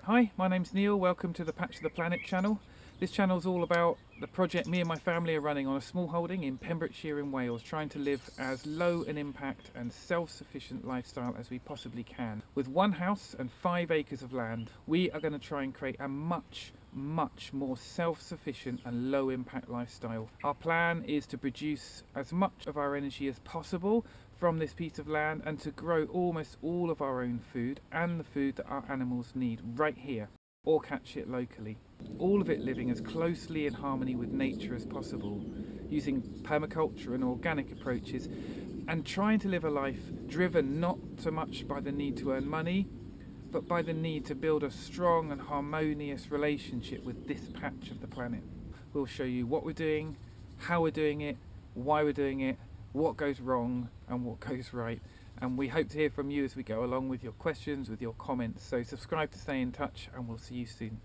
Hi, my name's Neil. Welcome to the Patch of the Planet channel. This channel is all about the project me and my family are running on a small holding in Pembrokeshire in Wales, trying to live as low an impact and self-sufficient lifestyle as we possibly can. With one house and 5 acres of land, we are going to try and create a much more self-sufficient and low impact lifestyle. Our plan is to produce as much of our energy as possible from this piece of land and to grow almost all of our own food and the food that our animals need right here, or catch it locally. All of it living as closely in harmony with nature as possible, using permaculture and organic approaches, and trying to live a life driven not so much by the need to earn money, but by the need to build a strong and harmonious relationship with this patch of the planet. We'll show you what we're doing, how we're doing it, why we're doing it, what goes wrong and what goes right. And we hope to hear from you as we go along with your questions, with your comments. So subscribe to stay in touch, and we'll see you soon.